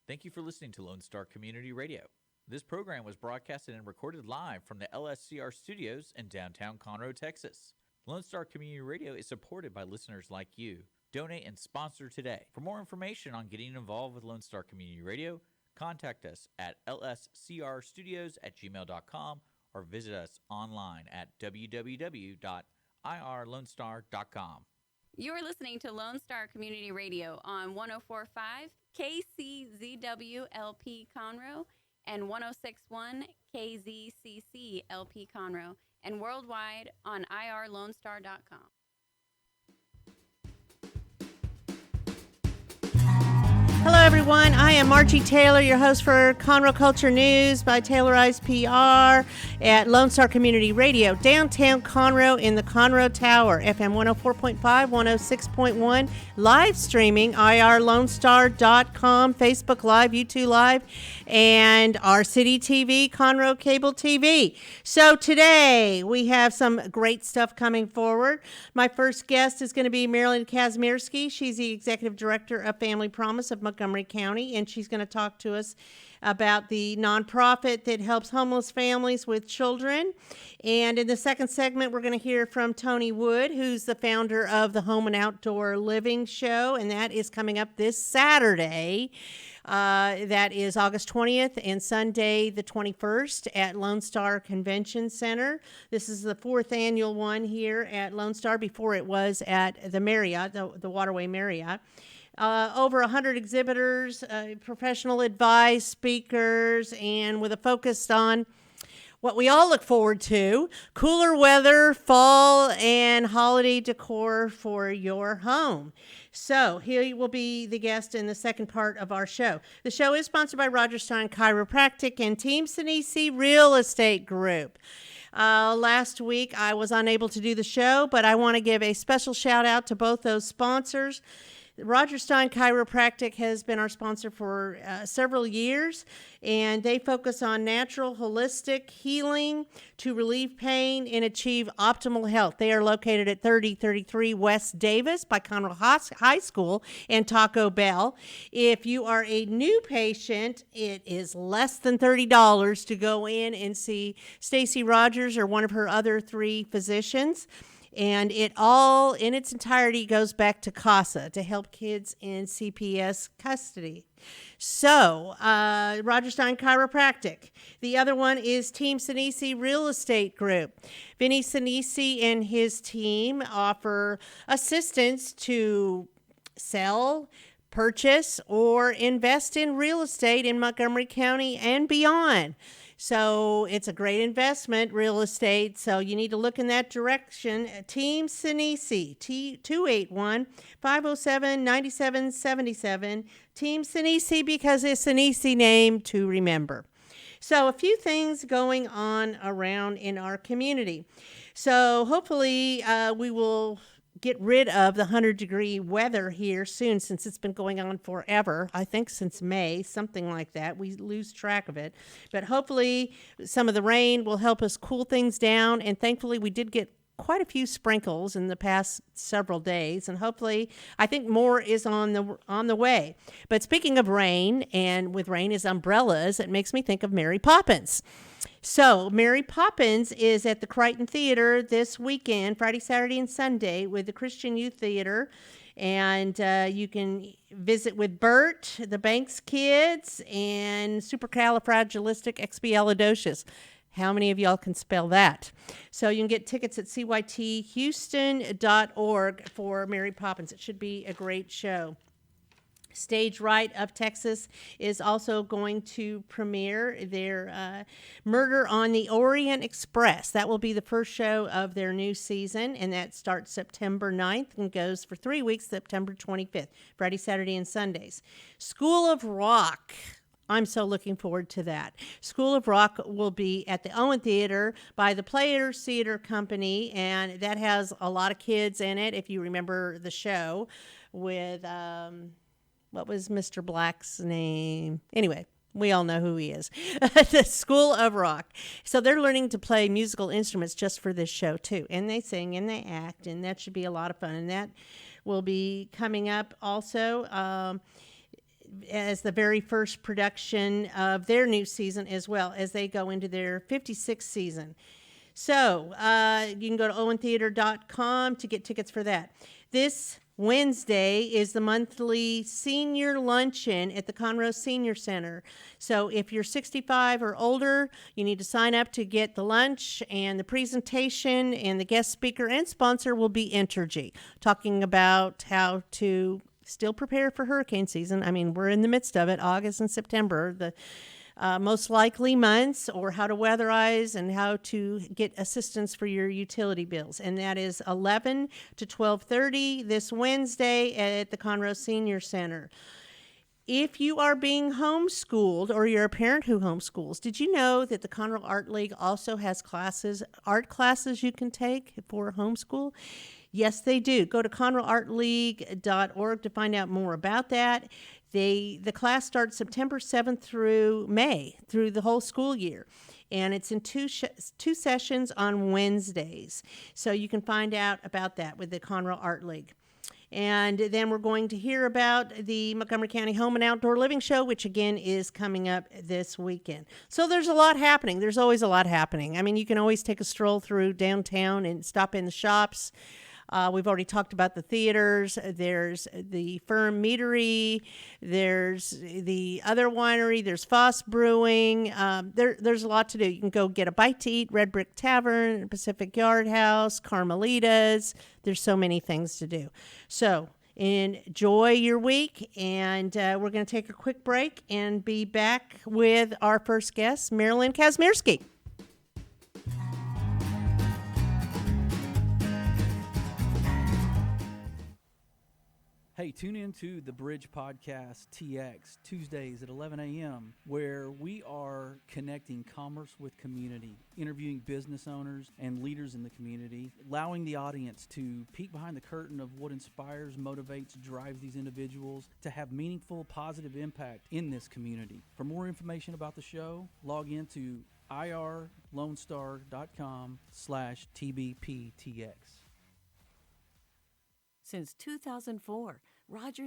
Thank you for listening to Lone Star Community Radio. This program was broadcasted and recorded live from the LSCR studios in downtown Conroe, Texas. Lone Star Community Radio is supported by listeners like you. Donate and sponsor today. For more information on getting involved with Lone Star Community Radio, contact us at lscrstudios@gmail.com or visit us online at www.irlonestar.com. You're listening to Lone Star Community Radio on 104.5 KCZWLP Conroe and 106.1 KZCCLP Conroe and worldwide on irlonestar.com. Hello, everyone. I am Margie Taylor, your host for Conroe Culture News by Taylorized PR at Lone Star Community Radio, downtown Conroe in the Conroe Tower, FM 104.5, 106.1, live streaming, irlonestar.com, Facebook Live, YouTube Live, and our City TV, Conroe Cable TV. So today we have some great stuff coming forward. My first guest is going to be Marilyn Kasmiersky. She's the Executive Director of Family Promise of Montgomery County, and she's going to talk to us about the nonprofit that helps homeless families with children. And in the second segment, we're going to hear from Tony Wood, who's the founder of the Home and Outdoor Living Show, and that is coming up this Saturday. That is August 20th and Sunday the 21st at Lone Star Convention Center. This is the fourth annual one here at Lone Star. Before it was at the Marriott, the Waterway Marriott. Over 100 exhibitors, professional advice, speakers, and with a focus on what we all look forward to, cooler weather, fall, and holiday decor for your home. So he will be the guest in the second part of our show. The show is sponsored by Stein Chiropractic and Team Sinisi Real Estate Group. Last week, I was unable to do the show, but I want to give a special shout out to both those sponsors. Stein Chiropractic has been our sponsor for several years, and they focus on natural, holistic healing to relieve pain and achieve optimal health. They are located at 3033 West Davis by Conroe High School and Taco Bell. If you are a new patient, it is less than $30 to go in and see Stacy Rogers or one of her other three physicians. And it all, in its entirety, goes back to CASA to help kids in CPS custody. So, Stein Chiropractic. The other one is Team Sinisi Real Estate Group. Vinny Sinisi and his team offer assistance to sell, purchase, or invest in real estate in Montgomery County and beyond. So it's a great investment, real estate. So you need to look in that direction. Team Sinisi, 281-507-9777. Team Sinisi, because it's an easy name to remember. So a few things going on around in our community. So hopefully we will get rid of the 100-degree weather here soon, since it's been going on forever. I think since May, something like that. We lose track of it. But hopefully some of the rain will help us cool things down. And thankfully we did get quite a few sprinkles in the past several days, and hopefully I think more is on the way. But speaking of rain, and with rain as umbrellas, it makes me think of Mary Poppins. So Mary Poppins is at the Crichton Theater this weekend, Friday, Saturday, and Sunday with the Christian Youth Theater. And you can visit with Bert, the Banks kids, and supercalifragilisticexpialidocious. How many of y'all can spell that? So you can get tickets at cythouston.org for Mary Poppins. It should be a great show. Stage Right of Texas is also going to premiere their Murder on the Orient Express. That will be the first show of their new season, and that starts September 9th and goes for 3 weeks, September 25th, Friday, Saturday, and Sundays. School of Rock. I'm so looking forward to that. School of Rock will be at the Owen Theater by the Players Theater Company, and that has a lot of kids in it, if you remember the show, with... what was Mr. Black's name? Anyway, we all know who he is. The School of Rock. So they're learning to play musical instruments just for this show, too. And they sing and they act, and that should be a lot of fun. And that will be coming up also. as the very first production of their new season as well, as they go into their 56th season. So you can go to owentheater.com to get tickets for that. This Wednesday is the monthly senior luncheon at the Conroe Senior Center. So if you're 65 or older, you need to sign up to get the lunch and the presentation, and the guest speaker and sponsor will be Entergy, talking about how to still prepare for hurricane season. I mean, we're in the midst of it, August and September, the most likely months, or how to weatherize and how to get assistance for your utility bills. And that is 11 to 12:30 this Wednesday at the Conroe Senior Center. If you are being homeschooled, or you're a parent who homeschools, did you know that the Connell Art League also has art classes you can take for homeschool? Yes, they do. Go to conroeartleague.org to find out more about that. The class starts September 7th through May, through the whole school year. And it's in two sessions on Wednesdays. So you can find out about that with the Conroe Art League. And then we're going to hear about the Montgomery County Home and Outdoor Living Show, which again is coming up this weekend. So there's a lot happening. There's always a lot happening. I mean, you can always take a stroll through downtown and stop in the shops. We've already talked about the theaters. There's the Firm Meadery. There's the other winery. There's Foss Brewing. There's a lot to do. You can go get a bite to eat, Red Brick Tavern, Pacific Yard House, Carmelita's. There's so many things to do. So enjoy your week, and we're going to take a quick break and be back with our first guest, Marilyn Kasmiersky. Hey, tune in to the Bridge Podcast TX Tuesdays at 11 a.m., where we are connecting commerce with community, interviewing business owners and leaders in the community, allowing the audience to peek behind the curtain of what inspires, motivates, drives these individuals to have meaningful, positive impact in this community. For more information about the show, log into irlonestar.com/TBPTX. Since 2004,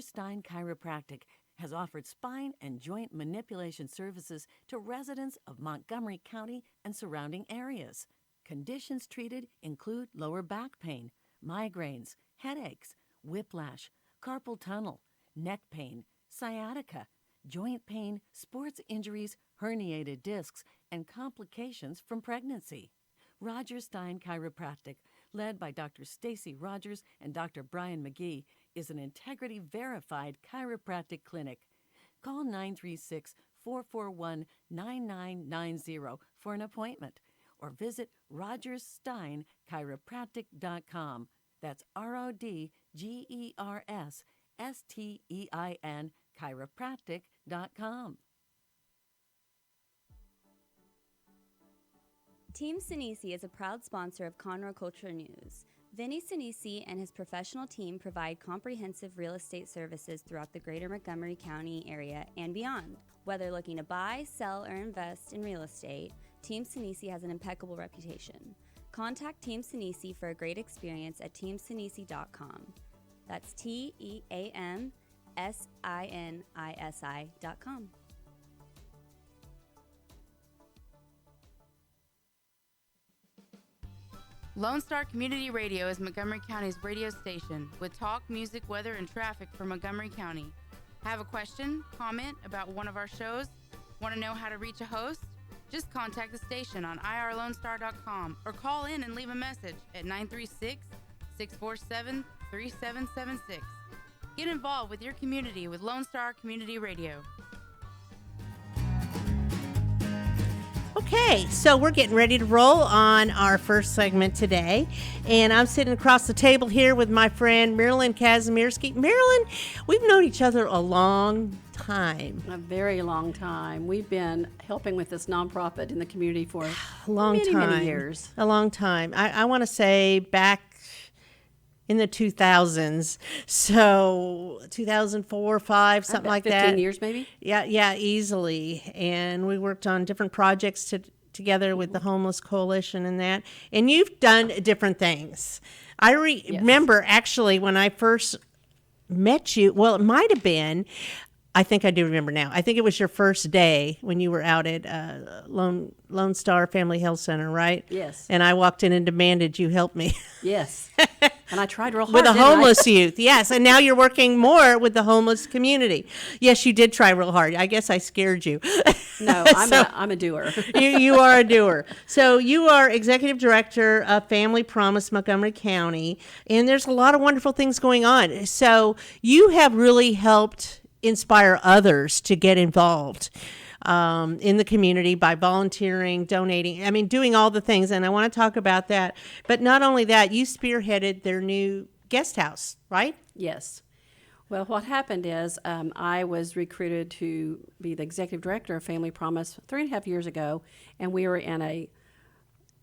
Stein Chiropractic has offered spine and joint manipulation services to residents of Montgomery County and surrounding areas. Conditions treated include lower back pain, migraines, headaches, whiplash, carpal tunnel, neck pain, sciatica, joint pain, sports injuries, herniated discs, and complications from pregnancy. Stein Chiropractic, led by Dr. Stacy Rogers and Dr. Brian McGee, is an integrity-verified chiropractic clinic. Call 936-441-9990 for an appointment, or visit rogerssteinchiropractic.com. That's RODGERSSTEIN chiropractic.com. Team Sinisi is a proud sponsor of Conroe Culture News. Vinny Sinisi and his professional team provide comprehensive real estate services throughout the Greater Montgomery County area and beyond. Whether looking to buy, sell, or invest in real estate, Team Sinisi has an impeccable reputation. Contact Team Sinisi for a great experience at teamsinisi.com. That's TEAMSINISI.com. Lone Star Community Radio is Montgomery County's radio station with talk, music, weather, and traffic for Montgomery County. Have a question, comment about one of our shows? Want to know how to reach a host? Just contact the station on irlonestar.com or call in and leave a message at 936-647-3776. Get involved with your community with Lone Star Community Radio. Okay, so we're getting ready to roll on our first segment today, and I'm sitting across the table here with my friend Marilyn Kasmiersky. Marilyn, we've known each other a long time. A very long time. We've been helping with this nonprofit in the community for A long many years. A long time. I want to say back in the 2000s, so 2004, 5, something like that. 15 years maybe? Yeah, easily. And we worked on different projects together with the Homeless Coalition and that. And you've done different things. I remember actually when I first met you, well, it might have been I think I do remember now. I think it was your first day when you were out at Lone Star Family Health Center, right? Yes. And I walked in and demanded you help me. Yes. And I tried real hard. With the didn't I? homeless youth, yes. And now you're working more with the homeless community. Yes, you did try real hard. I guess I scared you. No, I'm a doer. You are a doer. So you are executive director of Family Promise Montgomery County, and there's a lot of wonderful things going on. So you have really helped inspire others to get involved in the community by volunteering, donating, doing all the things. And I want to talk about that. But not only that, you spearheaded their new guest house, right? Yes. Well, what happened is I was recruited to be the executive director of Family Promise 3.5 years ago, and we were in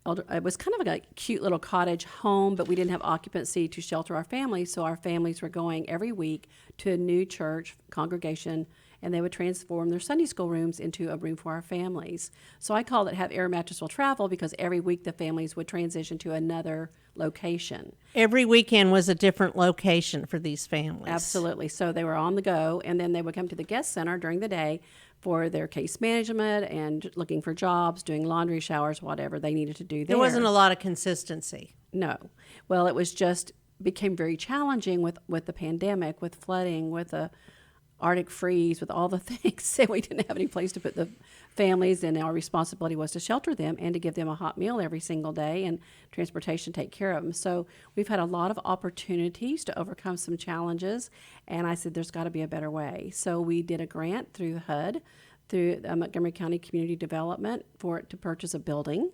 it was kind of like a cute little cottage home, but we didn't have occupancy to shelter our families, so our families were going every week to a new church congregation, and they would transform their Sunday school rooms into a room for our families. So I called it Have Air Mattress Will Travel, because every week the families would transition to another location. Every weekend was a different location for these families. Absolutely. So they were on the go, and then they would come to the guest center during the day for their case management and looking for jobs, doing laundry, showers, whatever they needed to do there. There wasn't a lot of consistency. No. Well, it was just became very challenging with the pandemic, with flooding, with the Arctic freeze, with all the things. And we didn't have any place to put the families, and our responsibility was to shelter them and to give them a hot meal every single day and transportation to take care of them. So we've had a lot of opportunities to overcome some challenges, and I said there's got to be a better way. So we did a grant through HUD, through Montgomery County Community Development, for it to purchase a building,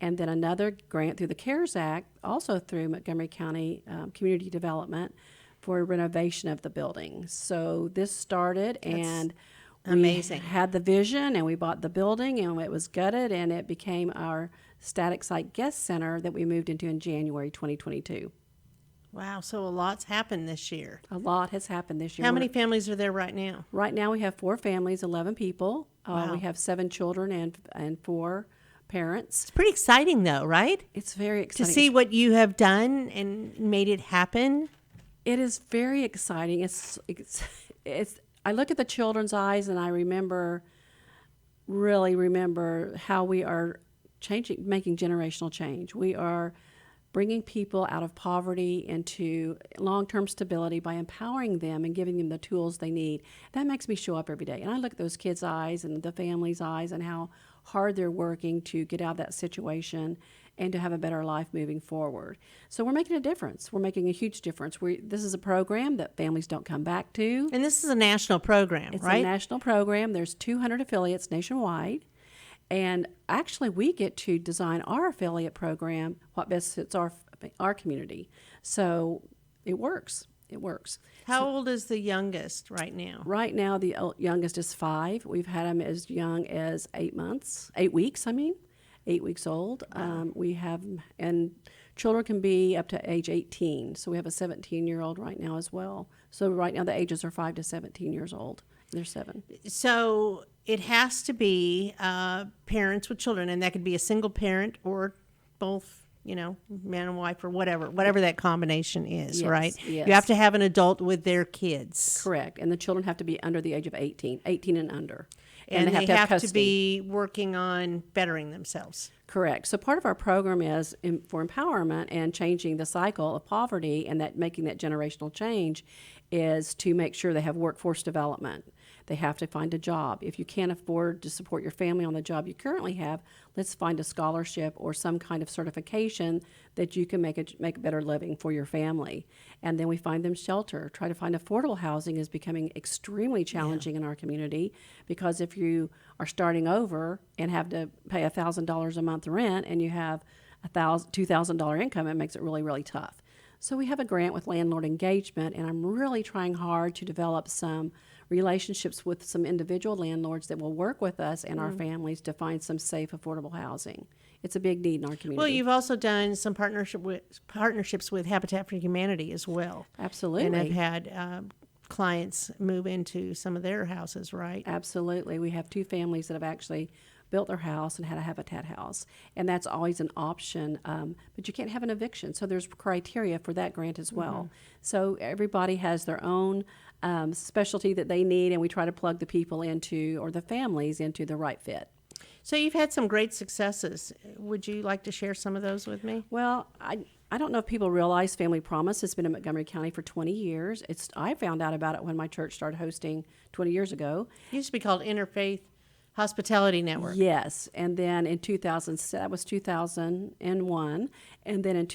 and then another grant through the CARES Act, also through Montgomery County Community Development, for renovation of the building. So this started, and amazing. We had the vision, and we bought the building, and it was gutted, and it became our static site guest center that we moved into in January 2022. Wow, so a lot's happened this year. A lot has happened this year. How many families are there right now? Right now we have 4 families, 11 people. Wow. We have 7 children and 4 parents. It's pretty exciting though, right? It's very exciting. To see what you have done and made it happen. It is very exciting. It's. I look at the children's eyes, and I really remember how we are making generational change. We are bringing people out of poverty into long-term stability by empowering them and giving them the tools they need. That makes me show up every day. And I look at those kids' eyes and the family's eyes and how hard they're working to get out of that situation and to have a better life moving forward. So we're making a difference. We're making a huge difference. This is a program that families don't come back to. And this is a national program, It's right? a national program. There's 200 affiliates nationwide. And actually, we get to design our affiliate program, what best fits our community. So it works. It works. How old is the youngest right now? Right now, the youngest is 5. We've had them as young as 8 weeks, 8 weeks old. We have, and children can be up to age 18. So we have a 17-year-old right now as well. So right now the ages are 5 to 17 years old. They're 7. So it has to be parents with children, and that could be a single parent or both, man and wife or whatever that combination is, Yes, right? yes. You have to have an adult with their kids. Correct. And the children have to be under the age of 18 and under. And they have to custody. be working on bettering themselves. Correct. So part of our program is for empowerment and changing the cycle of poverty, and that making that generational change is to make sure they have workforce development. They have to find a job. If you can't afford to support your family on the job you currently have, let's find a scholarship or some kind of certification that you can make a better living for your family. And then we find them shelter. Try to find affordable housing is becoming extremely challenging in our community, because if you are starting over and have to pay $1,000 a month rent and you have $2,000 income, it makes it really, really tough. So we have a grant with landlord engagement, and I'm really trying hard to develop some relationships with some individual landlords that will work with us and our families to find some safe, affordable housing. It's a big need in our community. Well, you've also done some partnerships with Habitat for Humanity as well. Absolutely. And have had clients move into some of their houses, right? Absolutely. We have 2 families that have actually built their house and had a Habitat house, and that's always an option, but you can't have an eviction, so there's criteria for that grant as well. So everybody has their own specialty that they need, and we try to plug the people into, or the families into, the right fit. So you've had some great successes. Would you like to share some of those with me? Well, I don't know if people realize Family Promise has been in Montgomery County for 20 years. I found out about it when my church started hosting 20 years ago. It used to be called Interfaith Hospitality Network. Yes, and then in 2000, that was 2001, and then in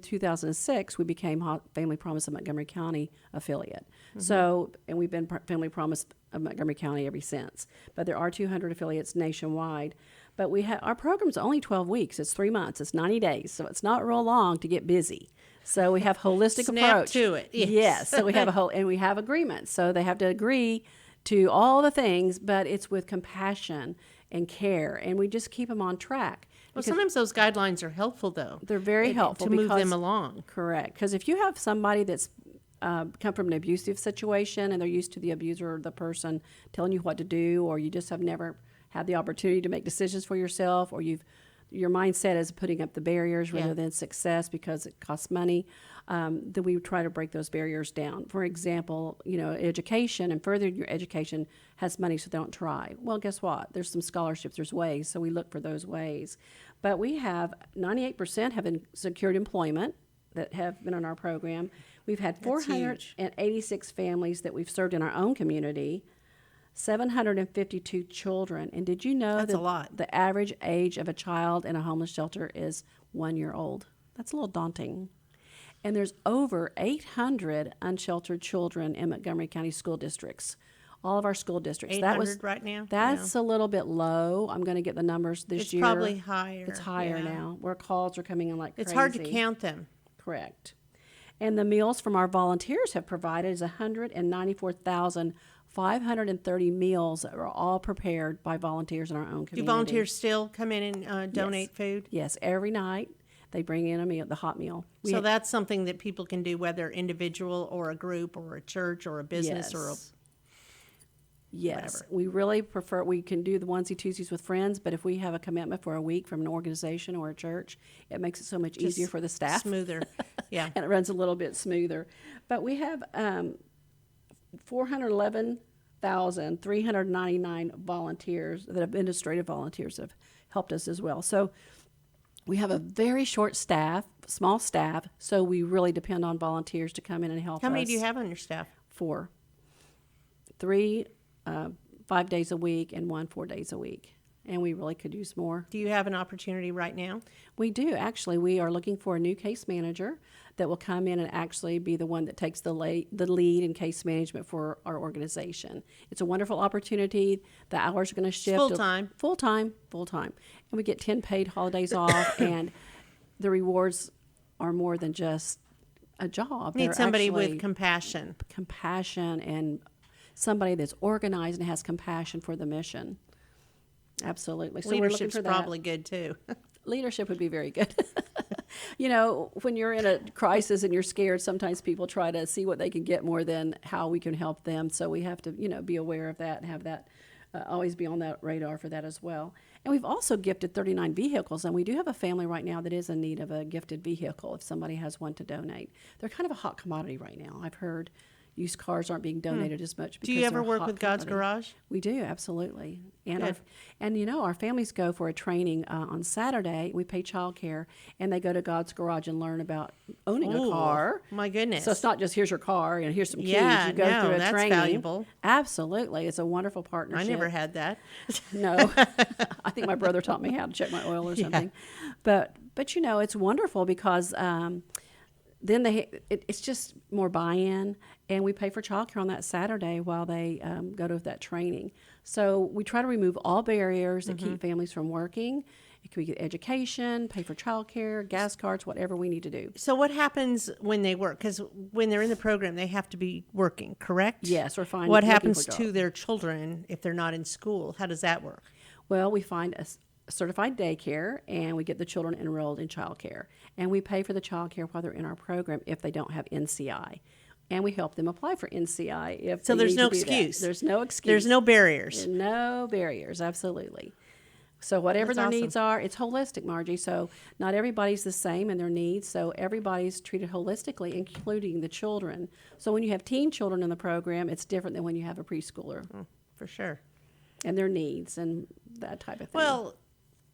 2006 we became Family Promise of Montgomery County affiliate. So, and we've been Family Promise of Montgomery County ever since. But there are 200 affiliates nationwide. But our program's only 12 weeks. It's 3 months. It's 90 days, so it's not real long to get busy. So we have holistic Snap approach to it. Yes. So we have and we have agreements. So they have to agree to all the things, but it's with compassion and care, and we just keep them on track. Well, sometimes those guidelines are helpful, though. They're very helpful to move them along. Correct, because if you have somebody that's come from an abusive situation and they're used to the abuser or the person telling you what to do, or you just have never had the opportunity to make decisions for yourself, or your mindset is putting up the barriers rather than success because it costs money, then we try to break those barriers down. For example, education and furthering your education has money, so don't try. Well, guess what? There's some scholarships, there's ways, so we look for those ways. But we have 98% have secured employment that have been on our program. We've had 486 families that we've served in our own community, 752 children. And did you know That's a lot. the average age of a child in a homeless shelter is 1 year old? That's a little daunting. And there's over 800 unsheltered children in Montgomery County school districts. All of our school districts. 800 right now? That's a little bit low. I'm going to get the numbers this year. It's probably higher. It's higher now, where calls are coming in like crazy. It's hard to count them. Correct. And the meals from our volunteers have provided is 194,530 meals that are all prepared by volunteers in our own community. Do volunteers still come in and donate food? Yes, every night they bring in a meal, the hot meal. So that's something that people can do, whether individual or a group or a church or a business or a Yes, whatever. we really prefer, we can do the onesie twosies with friends, but if we have a commitment for a week from an organization or a church, it makes it so much easier for the staff. Smoother, yeah. And it runs a little bit smoother. But we have 411,399 volunteers, that administrative volunteers have helped us as well. So we have a very short staff, small staff, so we really depend on volunteers to come in and help us. How many do you have on your staff? 4. 3 5 days a week and 1 4 days a week. And we really could use more. Do you have an opportunity right now? We do. Actually, we are looking for a new case manager that will come in and actually be the one that takes the lead in case management for our organization. It's a wonderful opportunity. The hours are going to shift. Full-time. Full-time. And we get 10 paid holidays off, and the rewards are more than just a job. Need They're somebody actually with compassion. Compassion, and somebody that's organized and has compassion for the mission. Absolutely. So we're looking Leadership's for that. probably good, too. Leadership would be very good. When you're in a crisis and you're scared, sometimes people try to see what they can get more than how we can help them. So we have to, be aware of that and have that, always be on that radar for that as well. And we've also gifted 39 vehicles, and we do have a family right now that is in need of a gifted vehicle if somebody has one to donate. They're kind of a hot commodity right now. I've heard used cars aren't being donated as much. Do you ever work with God's Garage? We do, absolutely. And Good. our families go for a training on Saturday. We pay childcare, and they go to God's Garage and learn about owning a car. My goodness. So it's not just here's your car and here's some keys. Yeah, You go through a that's training. valuable. Absolutely, it's a wonderful I partnership. never had that. No, I think my brother taught me how to check my oil or something. But it's wonderful because then it's just more buy-in, and we pay for childcare on that Saturday while they go to that training. So we try to remove all barriers that keep families from working. It could be education, pay for childcare, gas cards, whatever we need to do. So what happens when they work? Because when they're in the program, they have to be working, correct? Yes, we're finding. What looking happens for to jobs. their children if they're not in school? How does that work? Well, we find a certified daycare, and we get the children enrolled in childcare. And we pay for the childcare while they're in our program if they don't have NCI. And we help them apply for NCI if So they there's need no to do that. excuse. There's no excuse. There's no barriers. No barriers, absolutely. So whatever That's their awesome. needs are, it's holistic, Margie. So not everybody's the same in their needs. So everybody's treated holistically, including the children. So when you have teen children in the program, it's different than when you have a preschooler For sure. and their needs and that type of thing. Well,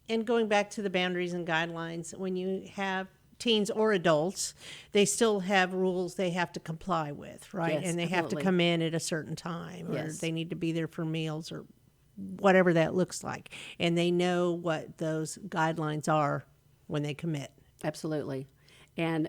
and going back to the boundaries and guidelines, when you have teens or adults, they still have rules they have to comply with, right? Yes, and they have to absolutely. come in at a certain time, or Yes. they need to be there for meals or whatever that looks like. And they know what those guidelines are when they commit. Absolutely. And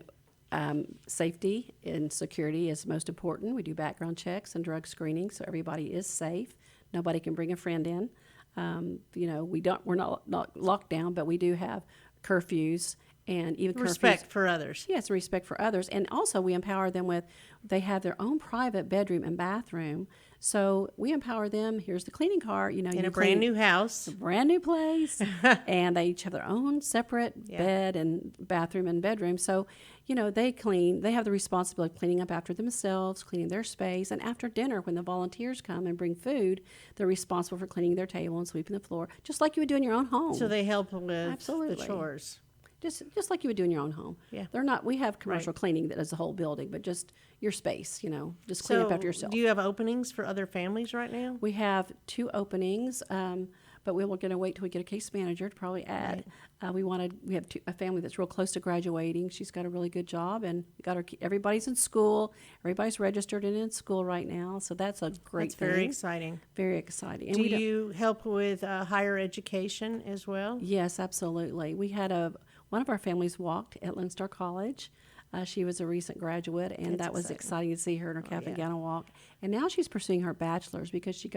safety and security is most important. We do background checks and drug screening, so everybody is safe. Nobody can bring a friend in. We're not locked down, but we do have curfews and even Respect curfews. for others. Yes, respect for others. And also we empower them they have their own private bedroom and bathroom. So we empower them. Here's the cleaning cart. In a brand new house. Brand new place. And they each have their own separate bed and bathroom and bedroom. So, they clean. They have the responsibility of cleaning up after themselves, cleaning their space. And after dinner, when the volunteers come and bring food, they're responsible for cleaning their table and sweeping the floor, just like you would do in your own home. So they help with Absolutely. the chores. Just like you would do in your own home. Yeah. They're not. We have commercial Right. cleaning that is the whole building, but just your space. Just clean up after yourself. Do you have openings for other families right now? We have 2 openings, but we're going to wait till we get a case manager to probably add. We have a family that's real close to graduating. She's got a really good job, and everybody's in school. Everybody's registered and in school right now, so that's a great That's thing. very exciting. Very exciting. And Do we don't- you help with higher education as well? Yes, absolutely. We had one of our families walked at Lone Star College. She was a recent graduate, and That's that was exciting. exciting to see her in her cap and yeah. gown and walk. And now she's pursuing her bachelor's because she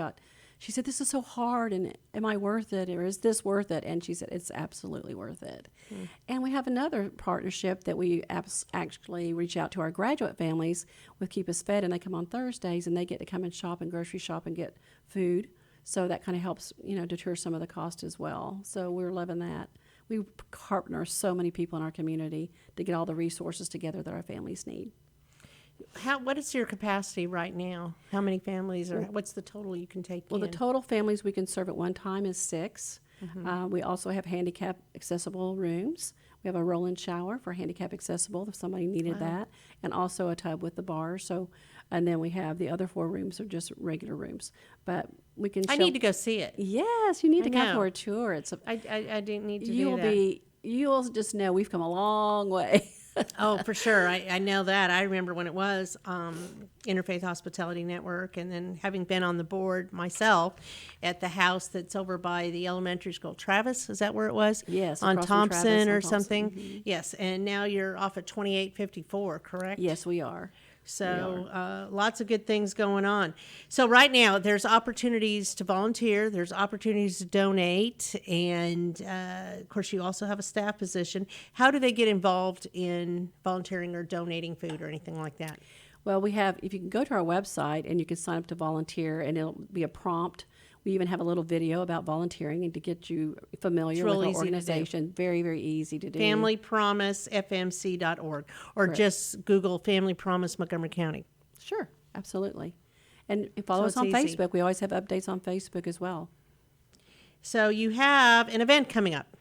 said, "This is so hard, and am I worth it, or is this worth it?" And she said, "It's absolutely worth it." And we have another partnership that we actually reach out to our graduate families with Keep Us Fed, and they come on Thursdays, and they get to come and shop and grocery shop and get food. So that kind of helps, deter some of the cost as well. So we're loving that. We partner so many people in our community to get all the resources together that our families need. What is your capacity right now? How many families, or what's the total you can take Well, in? the total families we can serve at one time is 6. Mm-hmm. We also have handicap accessible rooms. We have a roll-in shower for handicap accessible if somebody needed that, and also a tub with the bar. So, and then we have the other 4 rooms are just regular rooms. But we can. I need to go see it. Yes, you need to I come know. for a tour. I didn't need to You'll do that. you'll just know we've come a long way. Oh, for sure. I know that. I remember when it was Interfaith Hospitality Network, and then having been on the board myself at the house that's over by the elementary school. Travis, is that where it was? Yes, On across from Thompson Travis on or Thompson. something? Yes, and now you're off at 2854, correct? Yes, we are. So lots of good things going on. So right now there's opportunities to volunteer, there's opportunities to donate, and of course you also have a staff position. How do they get involved in volunteering or donating food or anything like that? Well, if you can go to our website and you can sign up to volunteer, and it'll be a prompt. We even have a little video about volunteering and to get you familiar real with easy our to do. organization. Very, very easy to do. FamilyPromiseFMC.org, or Correct. just Google Family Promise Montgomery County. Sure, absolutely. And follow us it's on easy. Facebook. We always have updates on Facebook as well. So you have an event coming up.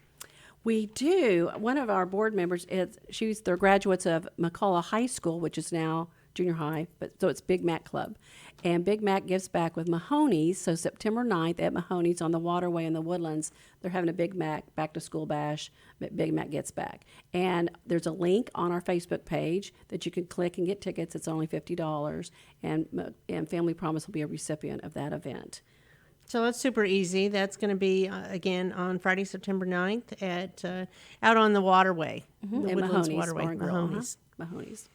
We do. One of our board members they're graduates of McCullough High School, which is now junior high, so it's Big Mac Club. And Big Mac gives back with Mahoney's. So September 9th at Mahoney's on the Waterway in the Woodlands, they're having a Big Mac back to school bash. Big Mac gets back. And there's a link on our Facebook page that you can click and get tickets. It's only $50. And Family Promise will be a recipient of that event. So that's super easy. That's going to be, again, on Friday, September 9th at out on the Waterway. The At Woodlands Mahoney's Waterway. Bar and Grill, Mahoney's. Mahoney's.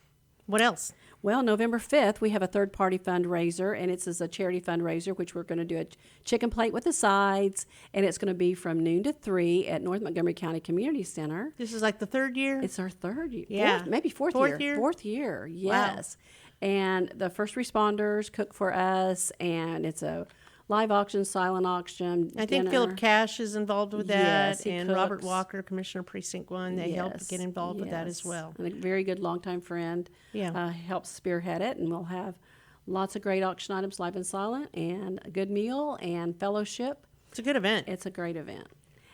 What else? Well, November 5th, we have a third-party fundraiser, and it's a charity fundraiser, which we're going to do a chicken plate with the sides, and it's going to be from noon to 3 at North Montgomery County Community Center. This is like the third year? It's our third year. Yeah. Maybe fourth year. Fourth year, yes. And the first responders cook for us, and it's a live auction, silent auction, I think dinner. Philip Cash is involved with that, Yes, he and Robert cooks. Walker, Commissioner Precinct 1. They help Yes, get involved with that as yes. well. And a very good longtime friend helps spearhead it, and we'll have lots of great auction items, live and silent, and a good meal and fellowship. It's a good event. It's a great event.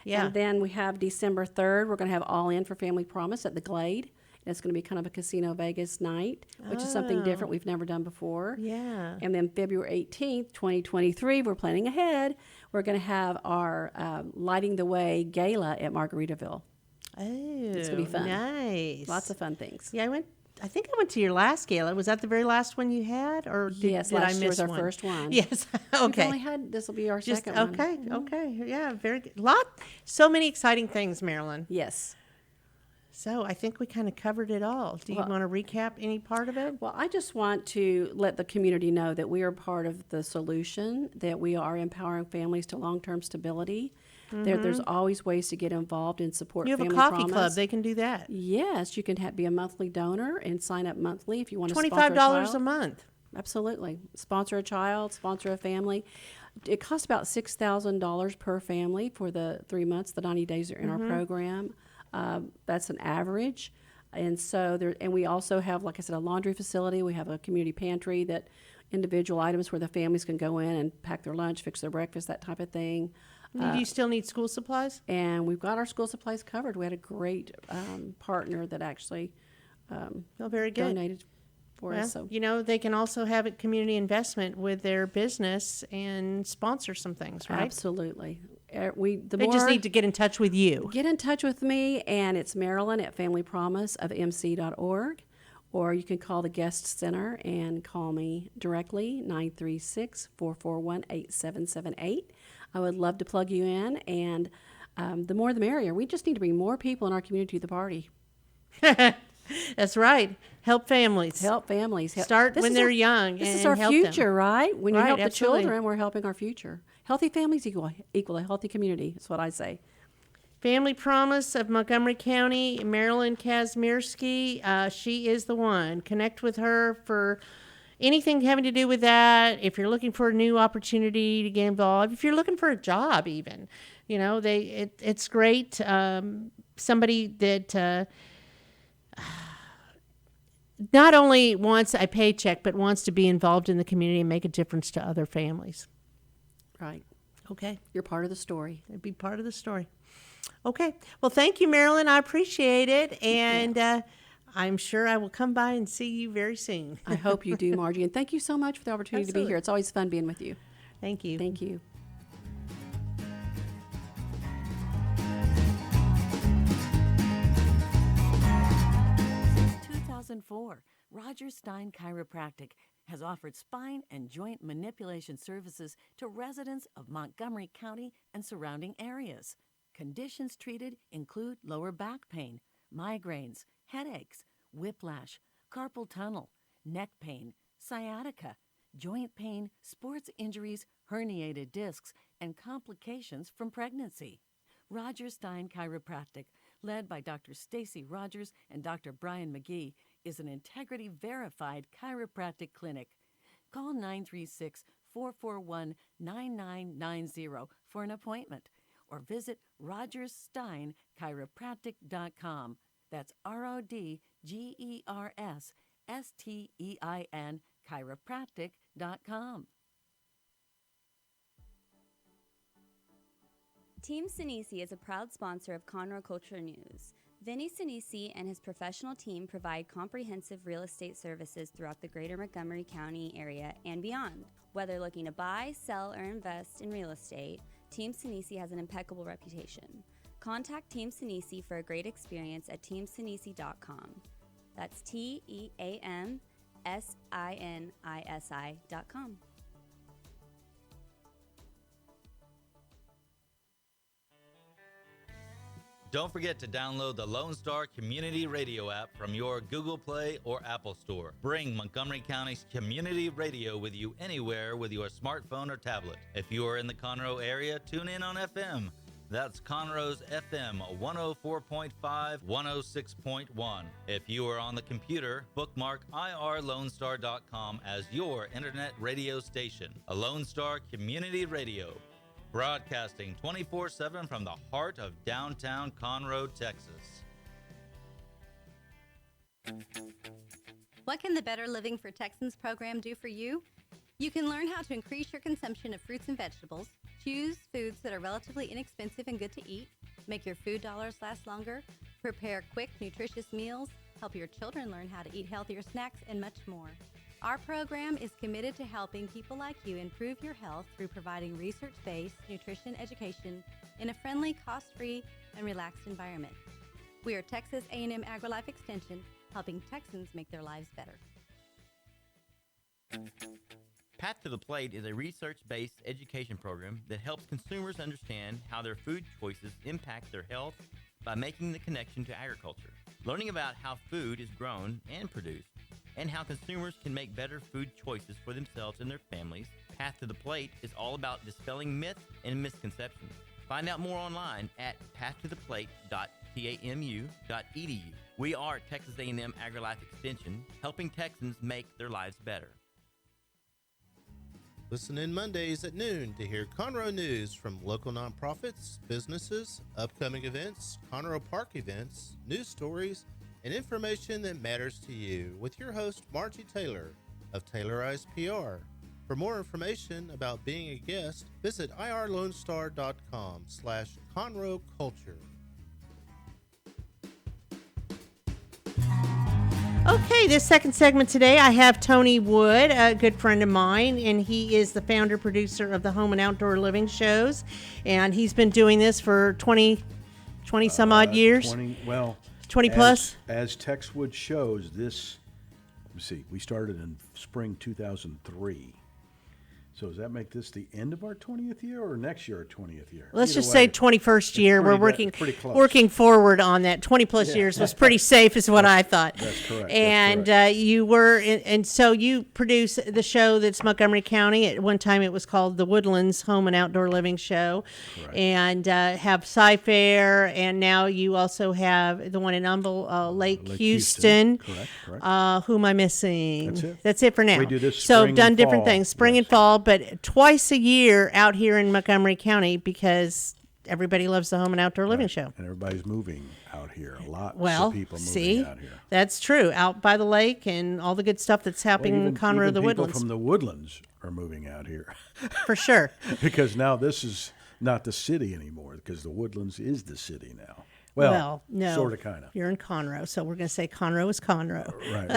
Yeah. And then we have December 3rd, we're going to have All In for Family Promise at the Glade. It's going to be kind of a Casino Vegas night, which is something different we've never done before. Yeah. And then February 18th, 2023, we're planning ahead. We're going to have our Lighting the Way Gala at Margaritaville. Oh, It's going to be fun. Nice. Lots of fun things. Yeah, I think I went to your last gala. Was that the very last one you had, or Yes, did I last miss year was our one? first one. Yes. We've Okay. only had, this will be our Just second one. okay. Okay. Yeah. Very good. So many exciting things, Marilyn. Yes. So I think we kind of covered it all. Do you want to recap any part of it? Well, I just want to let the community know that we are part of the solution, that we are empowering families to long-term stability. There's always ways to get involved and support You have Family a coffee Promise. club. They can do that. Yes, you can be a monthly donor and sign up monthly if you want to sponsor $25 a child. a month. Absolutely. Sponsor a child, sponsor a family. It costs about $6,000 per family for the 3 months, the 90 days are in our program. That's an average. And so and we also have, like I said, a laundry facility. We have a community pantry that individual items where the families can go in and pack their lunch, fix their breakfast, that type of thing. Do you still need school supplies? And we've got our school supplies covered. We had a great partner that actually Very good. donated for Well, us. So they can also have a community investment with their business and sponsor some things, right? absolutely. They just need to get in touch with you. Get in touch with me, and it's Marilyn at familypromiseofmc.org, or you can call the guest center and call me directly, 936-441-8778. I would love to plug you in, and the more the merrier. We just need to bring more people in our community to the party. That's right. Help families. Help families. Start This when is they're our- young This is and our help them. future, right? When you Right, help absolutely. the children, we're helping our future. Healthy families equal a healthy community. That's what I say. Family Promise of Montgomery County, Marilyn Kasmiersky. She is the one. Connect with her for anything having to do with that. If you're looking for a new opportunity to get involved, if you're looking for a job, even, it's great. Somebody that not only wants a paycheck, but wants to be involved in the community and make a difference to other families. Right. Okay. You're part of the story. It'd be part of the story. Okay. Well, thank you, Marilyn. I appreciate it. And I'm sure I will come by and see you very soon. I hope you do, Margie. And thank you so much for the opportunity to be Absolutely. here. It's always fun being with you. Thank you. Thank you. Since 2004, Roger Stein Chiropractic has offered spine and joint manipulation services to residents of Montgomery County and surrounding areas. Conditions treated include lower back pain, migraines, headaches, whiplash, carpal tunnel, neck pain, sciatica, joint pain, sports injuries, herniated discs, and complications from pregnancy. Roger Stein Chiropractic, led by Dr. Stacy Rogers and Dr. Brian McGee, is an integrity-verified chiropractic clinic. Call 936-441-9990 for an appointment, or visit rogerssteinchiropractic.com. That's RODGERSSTEIN chiropractic.com. Team Sinisi is a proud sponsor of Conroe Culture News. Vinny Sinisi and his professional team provide comprehensive real estate services throughout the Greater Montgomery County area and beyond. Whether looking to buy, sell, or invest in real estate, Team Sinisi has an impeccable reputation. Contact Team Sinisi for a great experience at teamsinisi.com. That's TEAMSINISI.com. Don't forget to download the Lone Star Community Radio app from your Google Play or Apple Store. Bring Montgomery County's community radio with you anywhere with your smartphone or tablet. If you are in the Conroe area, tune in on FM. That's Conroe's FM 104.5, 106.1. If you are on the computer, bookmark irlonestar.com as your internet radio station. A Lone Star Community Radio. Broadcasting 24/7 from the heart of downtown Conroe, Texas. What can the Better Living for Texans program do for you? You can learn how to increase your consumption of fruits and vegetables, Choose foods that are relatively inexpensive and good to eat, make your food dollars last longer, prepare quick, nutritious meals, help your children learn how to eat healthier snacks, and much more. Our program is committed to helping people like you improve your health through providing research-based nutrition education in a friendly, cost-free, and relaxed environment. We are Texas A&M AgriLife Extension, helping Texans make their lives better. Path to the Plate is a research-based education program that helps consumers understand how their food choices impact their health by making the connection to agriculture. Learning about how food is grown and produced, and how consumers can make better food choices for themselves and their families, Path to the Plate is all about dispelling myths and misconceptions. Find out more online at pathtotheplate.tamu.edu. We are Texas A&M AgriLife Extension, helping Texans make their lives better. Listen in Mondays at noon to hear Conroe news from local nonprofits, businesses, upcoming events, Conroe Park events, news stories, and information that matters to you with your host, Margie Taylor of Taylorized PR. For more information about being a guest, visit irlonestar.com/Conroe Culture. Okay, this second segment today, I have Tony Wood, a good friend of mine, and he is the founder, producer of the Home and Outdoor Living shows, and he's been doing this for 20 some odd years. 20 plus? As Texwood shows, we started in spring 2003. So does that make this the end of our 20th year or next year our 20th year? Let's just say 21st year. We're working close. Working forward on that. 20 plus years was pretty safe is what I thought. That's correct. And you were, and so you produce the show that's Montgomery County. At one time it was called the Woodlands Home and Outdoor Living Show. Correct. And have Sci-Fair, and now you also have the one in Humble Lake Houston. Correct. Who am I missing? That's it. That's it for now. We do this so spring done and different fall. things, spring Yes. and fall, but twice a year out here in Montgomery County because everybody loves the Home and Outdoor Living show. And everybody's moving out here. Lots Well, of people moving see, out here. that's true. Out by the lake and all the good stuff that's happening in Conroe, even the people Woodlands. from the Woodlands are moving out here. For sure. Because now this is not the city anymore, because the Woodlands is the city now. Well, no. sort of, kind of. You're in Conroe, so we're going to say Conroe is Conroe. Right.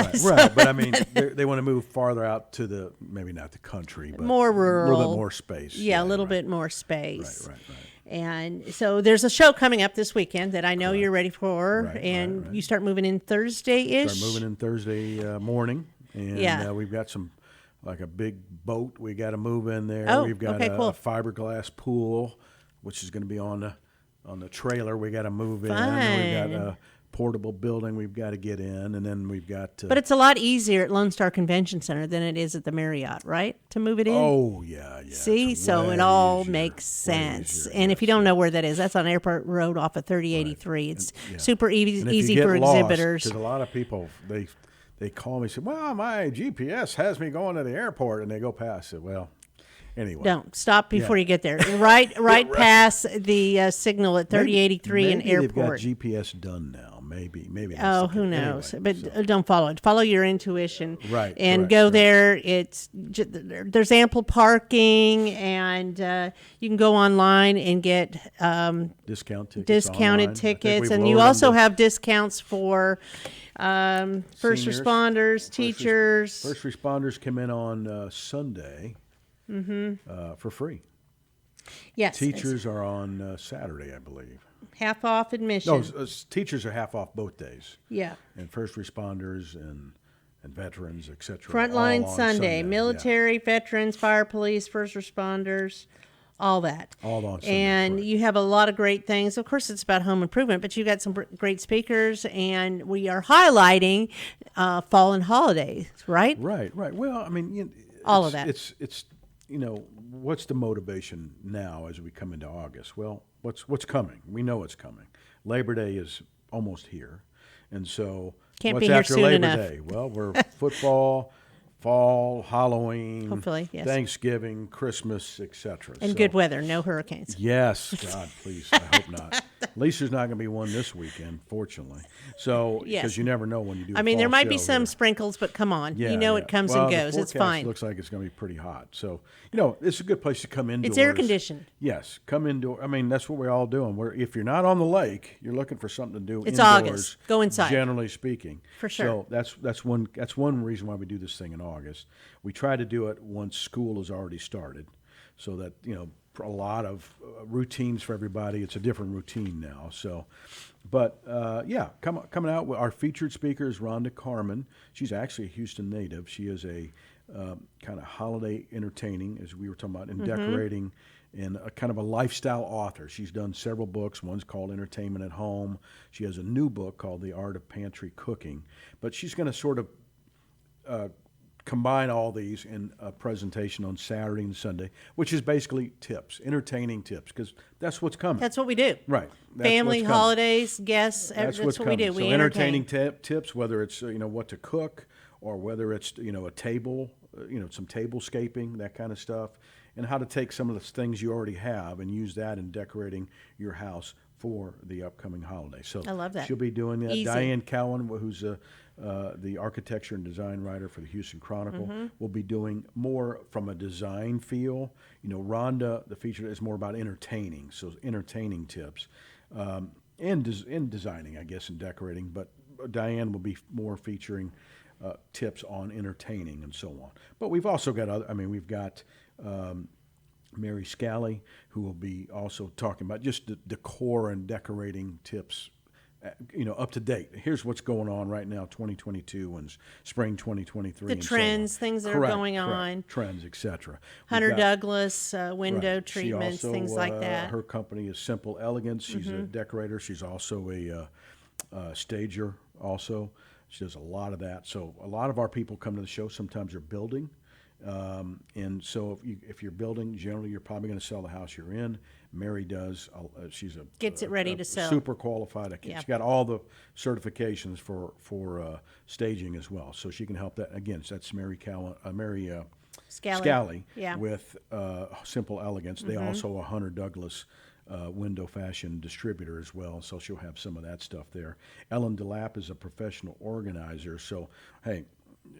But I mean, they want to move farther out to maybe not the country, but more rural. A little bit more space. Yeah, a little bit more space. Right. And so there's a show coming up this weekend that I know you're ready for, and you start moving in Thursday-ish? Start moving in Thursday morning, and we've got like a big boat we got to move in there. Oh, we've got okay, cool. a fiberglass pool, which is going to be on the trailer. We got to move in. Fun. We've got a portable building we've got to get in, and then we've got. But it's a lot easier at Lone Star Convention Center than it is at the Marriott, right? To move it in. Oh yeah. See, so it all makes sense. And if you don't know where that is, that's on Airport Road off of 3083. It's super easy for exhibitors. Because a lot of people they call me and say, "Well, my GPS has me going to the airport," and they go past it. Well. Anyway. Don't stop before you get there. Right past the signal at 3083 and Airport. They've got GPS done now. Maybe. That's who knows? Anyway, but don't follow it. Follow your intuition. Right. And go there. There's ample parking, and you can go online and get discounted tickets, and you also have discounts for first responders, teachers. First responders come in on Sunday. For free. Yes. Teachers are on Saturday, I believe. Half off admission. No, teachers are half off both days. Yeah. And first responders and veterans, etc. Frontline Sunday. Military, veterans, fire, police, first responders, all that. All on Sunday. And correct. you have a lot of great things. Of course, it's about home improvement, but you've got some great speakers, and we are highlighting fall and holidays, right? Right. Well, I mean, all of that. It's what's the motivation now as we come into August? Well, what's coming? We know it's coming. Labor Day is almost here, and so Can't what's be here after soon Labor enough. Day? Well, we're football, fall, Halloween, Hopefully, yes. Thanksgiving, Christmas, etc. And good weather, no hurricanes. Yes, God, please. I hope not. At least there's not going to be one this weekend, fortunately. So, Yes. because you never know when you do. I mean, there fall might be show some here. sprinkles, but come on. Yeah, you know yeah. it comes Well, and the goes. It's forecast fine. Looks like it's going to be pretty hot. So, it's a good place to come indoors. It's air conditioned. Yes, come indoor. I mean, that's what we're all doing. If you're not on the lake, you're looking for something to do. It's indoors, August. Go inside. Generally speaking, For sure. So that's one reason why we do this thing in August. We try to do it once school has already started, so that a lot of routines for everybody. It's a different routine now. So, but coming out with our featured speaker is Rhonda Carmen. She's actually a Houston native. She is a kind of holiday entertaining, as we were talking about, and decorating, and a kind of a lifestyle author. She's done several books. One's called Entertainment at Home. She has a new book called The Art of Pantry Cooking. But she's going to sort of combine all these in a presentation on Saturday and Sunday, which is basically tips, entertaining tips, because that's what's coming. That's what we do. Right. That's Family, what's coming. holidays, guests. That's what's what we do. coming. We So entertaining entertain. tips, whether it's what to cook, or whether it's a table, some tablescaping, that kind of stuff, and how to take some of the things you already have and use that in decorating your house for the upcoming holiday. So I love that. She'll be doing that. Easy. Diane Cowan, who's the architecture and design writer for the Houston Chronicle, will be doing more from a design feel. Rhonda, the feature, is more about entertaining, so entertaining tips, and designing, I guess, and decorating. But Diane will be more featuring tips on entertaining and so on. But we've also got we've got Mary Scally, who will be also talking about just the decor and decorating tips, up to date. Here's what's going on right now, 2022 and spring 2023. The and trends, so on. things that Correct, are going correct. on. Trends, etc. Hunter Douglas, window Right. She treatments, also, things like that. Her company is Simple Elegance. She's a decorator. She's also a stager also. She does a lot of that. So a lot of our people come to the show. Sometimes they're building. And so if you're building, generally you're probably going to sell the house you're in. Mary does. She's Gets it ready to sell. Super qualified. Yeah. She's got all the certifications for staging as well. So she can help that. Again, so that's Mary Scally Yeah. with Simple Elegance. They also are Hunter Douglas window fashion distributor as well, so she'll have some of that stuff there. Ellen DeLapp is a professional organizer, so hey,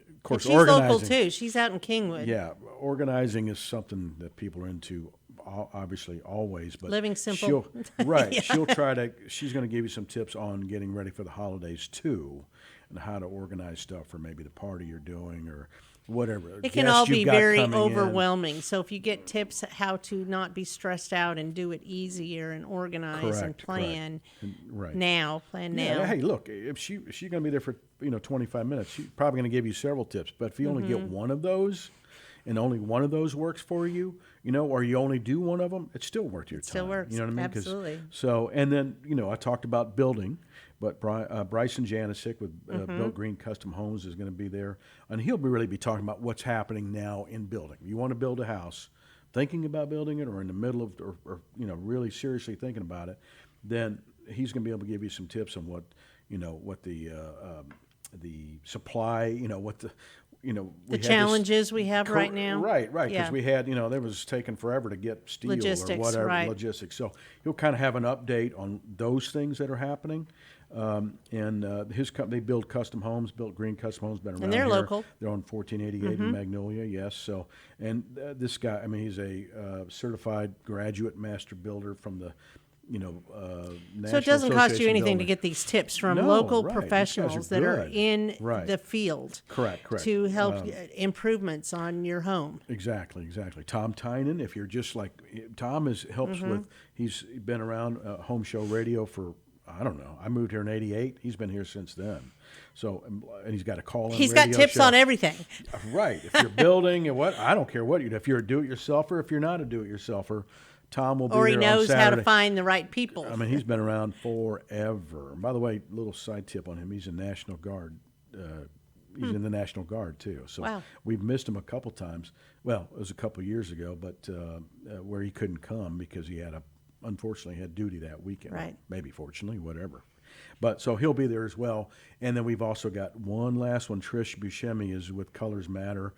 of course, she's organizing. local too. She's out in Kingwood. Yeah, organizing is something that people are into, obviously always. But Living simple. She'll try to. She's going to give you some tips on getting ready for the holidays too, and how to organize stuff for maybe the party you're doing or whatever. It can guests all be you've got very coming in. overwhelming. So if you get tips how to not be stressed out and do it easier and organize and Correct, plan right. now, plan now. Yeah, hey, look, if she's going to be there for 25 minutes, she's probably going to give you several tips. But if you only get one of those, and only one of those works for you, or you only do one of them, it's still worth your time. Still works. You know what I mean? 'Cause- Absolutely. So, and then I talked about building, but Bryson Janisic with Built Green Custom Homes is going to be there, and he'll really be talking about what's happening now in building. You want to build a house, thinking about building it, or in the middle of, or really seriously thinking about it, then he's going to be able to give you some tips on what the supply, what the we The had this- challenges we have right now. Right, because Yeah. we had, there was taking forever to get steel Logistics, or whatever, right. logistics. So he'll kind of have an update on those things that are happening. And his company, they build custom homes, Built Green Custom Homes, been around they're here. local. They're on 1488 in Magnolia, yes. So, and this guy, he's a certified graduate master builder from the, National So it doesn't cost you Association anything to Building. get these tips from No, local right. These guys are professionals that are good. in Right. the field. Correct. To help improvements on your home. Exactly. Tom Tynan, if you're just like, Tom helps with, he's been around home show radio for, I don't know, I moved here in 88. He's been here since then. So, and he's got a call-in He's got radio tips show. on everything. Right. If you're building and I don't care what if you're a do-it-yourselfer, if you're not a do-it-yourselfer, Tom will be Or there he on knows how to Saturday. find the right people. He's been around forever. And by the way, little side tip on him, he's a National Guard. He's in the National Guard, too. So Wow. we've missed him a couple times. Well, it was a couple years ago, but where he couldn't come because he unfortunately had duty that weekend. Right. Maybe fortunately, whatever. But so he'll be there as well. And then we've also got one last one. Trish Buscemi is with Colors Matter,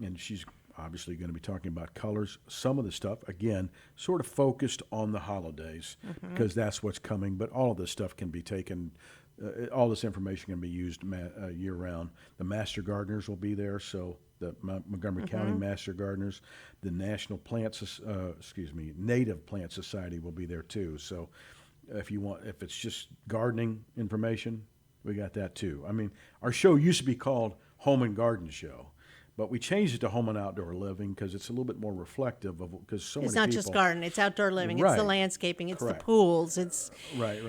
and she's obviously going to be talking about colors. Some of the stuff, again, sort of focused on the holidays because that's what's coming. But all of this stuff can be taken. All this information can be used year-round. The Master Gardeners will be there, so the Montgomery County Master Gardeners, the National Native Plant Society will be there too. So if it's just gardening information, we got that too. I mean, our show used to be called Home and Garden Show, but we changed it to Home and Outdoor Living because it's a little bit more reflective of, because so It's many not people. just garden, it's outdoor living, it's Right. the landscaping, it's Correct. the pools, it's Right.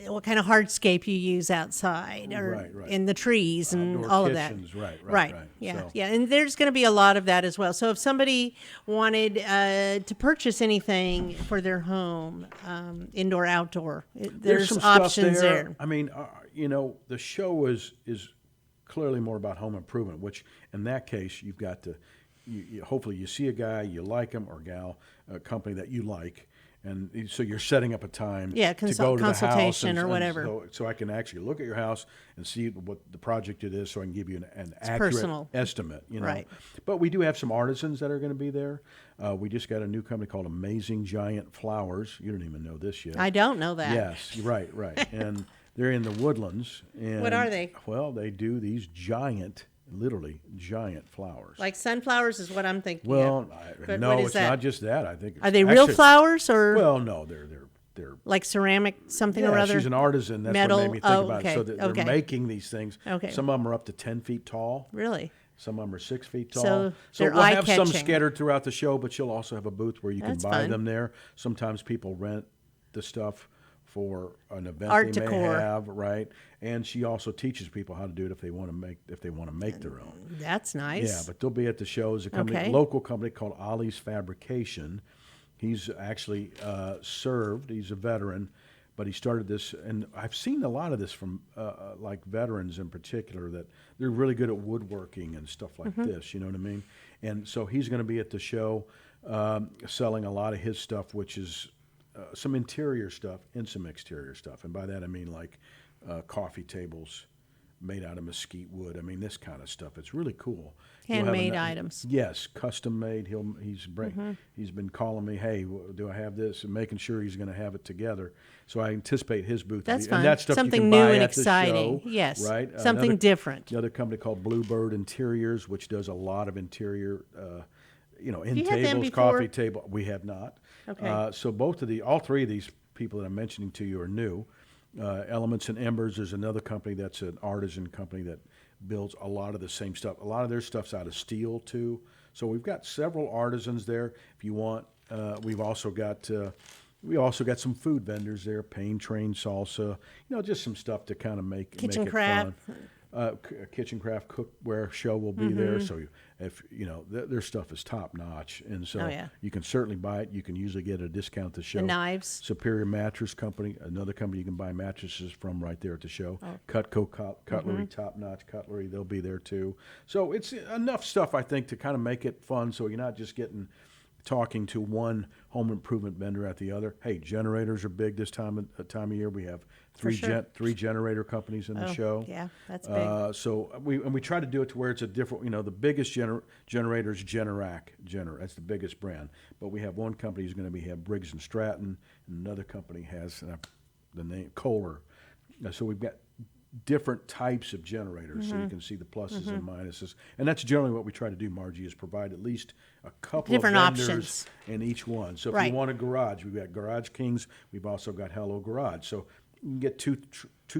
what kind of hardscape you use outside or Right. in the trees and Outdoor all of that. kitchens, right. Yeah, So- yeah, and there's going to be a lot of that as well. So if somebody wanted to purchase anything for their home, indoor, outdoor, there's some stuff options there. I mean, the show is clearly more about home improvement, which in that case you've got to, hopefully you see a guy you like him or gal, a company that you like, and so you're setting up a time Yeah, to go to the house consultation or whatever. So I can actually look at your house and see what the project it is, so I can give you an accurate personal. estimate. Right. But we do have some artisans that are going to be there. We just got a new company called Amazing Giant Flowers. You don't even know this yet. I don't know that. Yes, right. And they're in the Woodlands. And, What are they? Well, they do these literally giant flowers. Like sunflowers is what I'm thinking. Well, But no, what is it's that? not just that. I think Are they real actually- flowers or Well, no, they're like ceramic something yeah, or other? she's an artisan. That's Metal? what made me think Oh, about okay, it. So they're okay. making these things. Okay. Some of them are up to 10 feet tall. Really? Some of them are 6 feet tall. So they're we'll have some eye-catching. scattered throughout the show, but you'll also have a booth where you That's can buy fun. them there. Sometimes people rent the stuff for an event Art they may decor. have, right? And she also teaches people how to do it if they want to make their own. That's nice. Yeah, but they'll be at the shows. A company, Okay. local company called Ollie's Fabrication. He's actually served. He's a veteran, but he started this, and I've seen a lot of this from like veterans in particular, that they're really good at woodworking and stuff like this. You know what I mean? And so he's going to be at the show selling a lot of his stuff, which is some interior stuff and some exterior stuff. And by that I mean like coffee tables made out of mesquite wood. I mean, this kind of stuff. It's really cool. He'll have Handmade a- items. Yes, custom made. He's been calling me, hey, do I have this? And making sure he's going to have it together. So I anticipate his booth. to That's be, fun. And that stuff Something you can new buy and at the exciting. show, Yes. right? Something different. Another company called Bluebird Interiors, which does a lot of interior, end you had them tables, before? coffee table. We have not. Okay. So all three of these people that I'm mentioning to you are new. Elements and Embers, there's another company that's an artisan company that builds a lot of the same stuff. A lot of their stuff's out of steel too. So we've got several artisans there. If you want, we've also got some food vendors there. Pain Train Salsa, just some stuff to kind of make Kitchen make it craft. fun. Kitchen craft cookware show will be there. So if their stuff is top notch, and so Oh, yeah. you can certainly buy it. You can usually get a discount at the show. The knives. Superior Mattress Company, another company you can buy mattresses from right there at the show. Oh. Cutco Cutlery, top notch cutlery, they'll be there too. So it's enough stuff, I think, to kind of make it fun. So you're not just talking to one home improvement vendor at the other. Hey, generators are big this time of year. We have three generator companies in the show. Yeah, that's big. So we try to do it to where it's a different. The biggest generator is Generac. That's the biggest brand. But we have one company who's going to have Briggs and Stratton, and another company has the name Kohler. So we've got different types of generators, so you can see the pluses and minuses. And that's generally what we try to do, Margie, is provide at least a couple Different of vendors options. in each one. So if Right. you want a garage, we've got Garage Kings. We've also got Hello Garage. So you can get two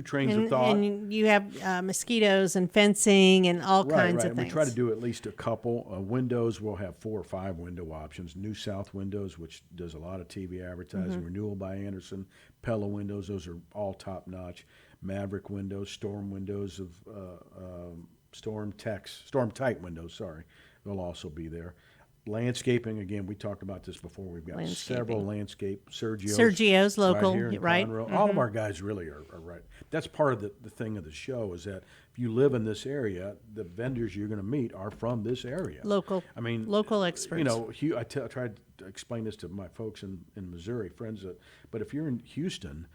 trains of thought. And you have mosquitoes and fencing and all kinds of And things. we try to do at least a couple. Windows, we'll have 4 or 5 window options. New South Windows, which does a lot of TV advertising. Renewal by Anderson. Pella Windows, those are all top notch. Maverick Windows, Storm Windows of Storm Type Windows, sorry. They'll also be there. Landscaping, again, we talked about this before. We've got several landscape. Sergio's local, right here in right? Conroe. All of our guys really are right. That's part of the thing of the show, is that if you live in this area, the vendors you're going to meet are from this area. Local. I mean, local experts. I tried to explain this to my folks in Missouri, friends. But if you're in Houston,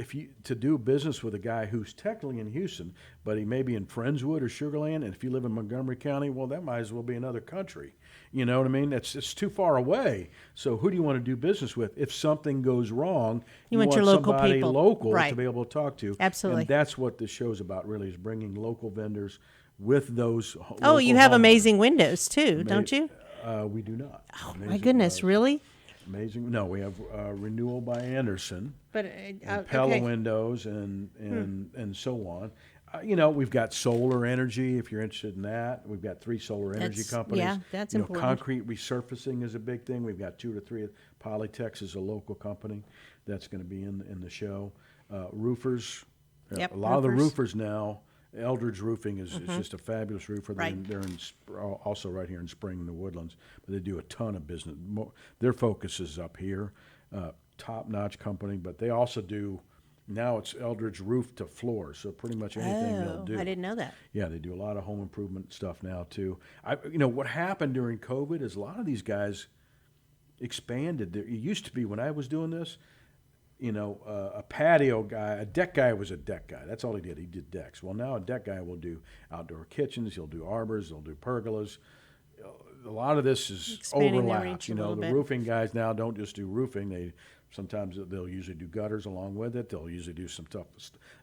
if you to do business with a guy who's technically in Houston, but he may be in Friendswood or Sugar Land, and if you live in Montgomery County, well, that might as well be another country. You know what I mean? It's too far away. So who do you want to do business with? If something goes wrong, You want your local somebody people. local Right. to be able to talk to. Absolutely. And that's what this show's about, really, is bringing local vendors with those. Oh, you local have homeowners. amazing windows too, don't you? We do not. Oh my Amazing goodness, windows. really? Amazing. No, we have Renewal by Anderson. But And Pella windows and so on. You know, we've got solar energy, if you're interested in that. We've got 3 solar energy That's- companies. yeah, that's you know, important. Concrete resurfacing is a big thing. We've got 2 to 3. Polytex is a local company that's going to be in the show. Roofers. Yep, a lot of the roofers. roofers now. Eldridge Roofing is just a fabulous roofer. Right. They're also right here in Spring in the Woodlands, but they do a ton of business. Their focus is up here. Top-notch company, but they also do. Now it's Eldridge roof to floor, so pretty much anything they'll do. I didn't know that. Yeah, they do a lot of home improvement stuff now too. You know what happened during COVID is a lot of these guys expanded. It used to be when I was doing this, you know, a patio guy, a deck guy was a deck guy. That's all he did. He did decks. Well, now a deck guy will do outdoor kitchens. He'll do arbors. He'll do pergolas. A lot of this is Expanding their overlapped. reach You a know, little the bit. roofing guys now don't just do roofing. Sometimes they'll usually do gutters along with it. They'll usually do some stuff,